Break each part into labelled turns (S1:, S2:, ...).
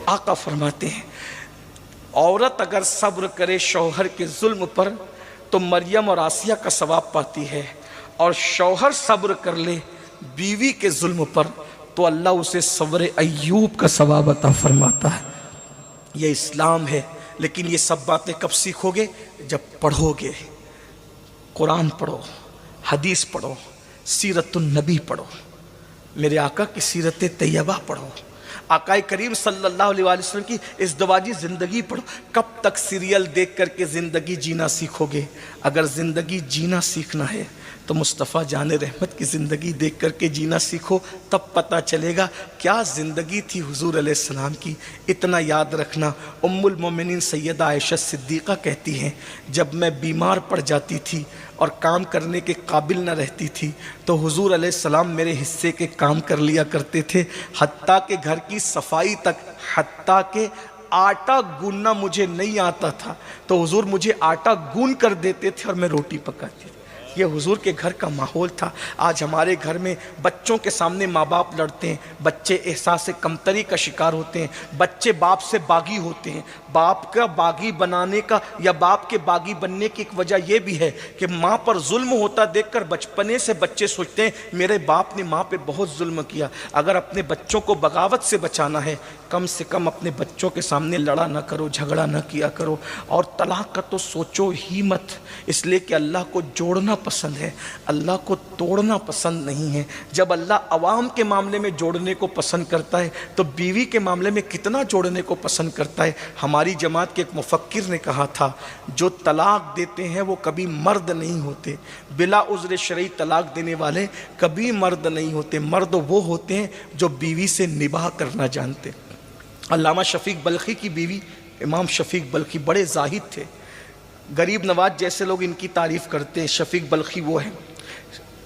S1: آقا فرماتے ہیں عورت اگر صبر کرے شوہر کے ظلم پر تو مریم اور آسیہ کا ثواب پاتی ہے، اور شوہر صبر کر لے بیوی کے ظلم پر تو اللہ اسے صبر ایوب کا ثواب عطا فرماتا ہے۔ یہ اسلام ہے، لیکن یہ سب باتیں کب سیکھو گے؟ جب پڑھو گے، قرآن پڑھو، حدیث پڑھو، سیرت النبی پڑھو، میرے آقا کی سیرت طیبہ پڑھو، آقا کریم صلی اللہ علیہ وسلم کی ازدواجی زندگی پڑھو۔ کب تک سیریل دیکھ کر کے زندگی جینا سیکھو گے؟ اگر زندگی جینا سیکھنا ہے تو مصطفیٰ جان رحمت کی زندگی دیکھ کر کے جینا سیکھو، تب پتہ چلے گا کیا زندگی تھی حضور علیہ السلام کی۔ اتنا یاد رکھنا، ام المومنین سیدہ عائشہ صدیقہ کہتی ہیں جب میں بیمار پڑ جاتی تھی اور کام کرنے کے قابل نہ رہتی تھی تو حضور علیہ السلام میرے حصے کے کام کر لیا کرتے تھے، حتیٰ کہ گھر کی صفائی تک، حتیٰ کہ آٹا گوننا مجھے نہیں آتا تھا تو حضور مجھے آٹا گون کر دیتے تھے اور میں روٹی پکاتی تھی۔ یہ حضور کے گھر کا ماحول تھا۔ آج ہمارے گھر میں بچوں کے سامنے ماں باپ لڑتے ہیں، بچے احساس کمتری کا شکار ہوتے ہیں، بچے باپ سے باغی ہوتے ہیں۔ باپ کا باغی بنانے کا یا باپ کے باغی بننے کی ایک وجہ یہ بھی ہے کہ ماں پر ظلم ہوتا دیکھ کر بچپنے سے بچے سوچتے ہیں میرے باپ نے ماں پہ بہت ظلم کیا۔ اگر اپنے بچوں کو بغاوت سے بچانا ہے کم سے کم اپنے بچوں کے سامنے لڑا نہ کرو، جھگڑا نہ کیا کرو، اور طلاق کا تو سوچو ہی مت، اس لیے کہ اللہ کو جوڑنا پسند ہے، اللہ کو توڑنا پسند نہیں ہے۔ جب اللہ عوام کے معاملے میں جوڑنے کو پسند کرتا ہے تو بیوی کے معاملے میں کتنا جوڑنے کو پسند کرتا ہے۔ ہماری جماعت کے ایک مفکر نے کہا تھا جو طلاق دیتے ہیں وہ کبھی مرد نہیں ہوتے، بلا عذر شرعی طلاق دینے والے کبھی مرد نہیں ہوتے، مرد وہ ہوتے ہیں جو بیوی سے نباہ کرنا جانتے۔ علامہ شفیق بلخی کی بیوی امام شفیق بلخی بڑے زاہد تھے، غریب نواز جیسے لوگ ان کی تعریف کرتے ہیں، شفیق بلخی وہ ہیں۔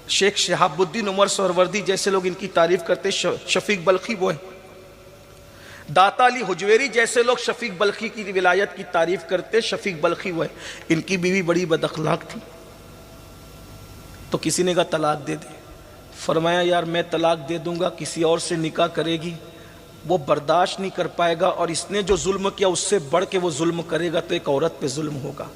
S1: شیخ شہاب الدین عمر سہروردی جیسے لوگ ان کی تعریف کرتے ہیں، شفیق بلخی وہ ہیں۔ داتا علی حجویری جیسے لوگ شفیق بلخی کی ولایت کی تعریف کرتے، شفیق بلخی وہ ہیں۔ ان کی بیوی بڑی بد اخلاق تھی، تو کسی نے کہا طلاق دے دے، فرمایا یار میں طلاق دے دوں گا، کسی اور سے نکاح کرے گی وہ برداشت نہیں کر پائے گا، اور اس نے جو ظلم کیا اس سے بڑھ کے وہ ظلم کرے گا تو ایک عورت پہ ظلم ہوگا،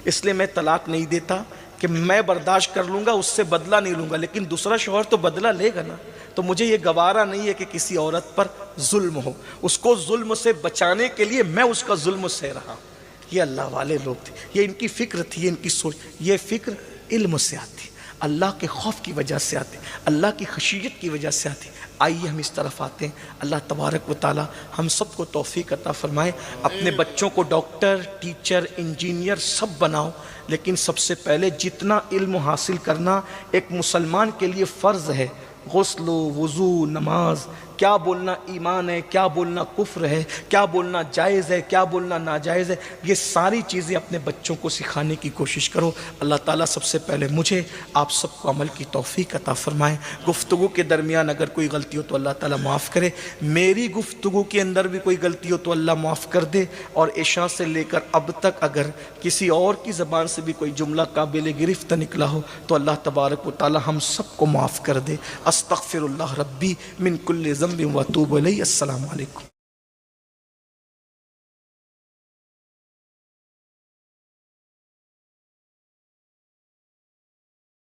S1: اس لیے میں طلاق نہیں دیتا کہ میں برداشت کر لوں گا، اس سے بدلہ نہیں لوں گا، لیکن دوسرا شوہر تو بدلہ لے گا نا، تو مجھے یہ گوارا نہیں ہے کہ کسی عورت پر ظلم ہو، اس کو ظلم سے بچانے کے لیے میں اس کا ظلم سہ رہا۔ یہ اللہ والے لوگ تھے، یہ ان کی فکر تھی، یہ ان کی سوچ، یہ فکر علم سے آتی، اللہ کے خوف کی وجہ سے آتی، اللہ کی خشیت کی وجہ سے آتی۔ آئیے ہم اس طرف آتے ہیں، اللہ تبارک و تعالی ہم سب کو توفیق عطا فرمائے۔ اپنے بچوں کو ڈاکٹر، ٹیچر، انجینئر سب بناؤ، لیکن سب سے پہلے جتنا علم حاصل کرنا ایک مسلمان کے لیے فرض ہے، غسل و وضو، نماز، کیا بولنا ایمان ہے، کیا بولنا کفر ہے، کیا بولنا جائز ہے، کیا بولنا ناجائز ہے، یہ ساری چیزیں اپنے بچوں کو سکھانے کی کوشش کرو۔ اللہ تعالیٰ سب سے پہلے مجھے آپ سب کو عمل کی توفیق عطا فرمائے۔ گفتگو کے درمیان اگر کوئی غلطی ہو تو اللہ تعالیٰ معاف کرے، میری گفتگو کے اندر بھی کوئی غلطی ہو تو اللہ معاف کر دے، اور عشاء سے لے کر اب تک اگر کسی اور کی زبان سے بھی کوئی جملہ قابل گرفت نکلا ہو تو اللہ تبارک و تعالیٰ ہم سب کو معاف کر دے۔ استغفر اللہ ربی من کل ذنب واتوب الیہ۔ السلام علیکم۔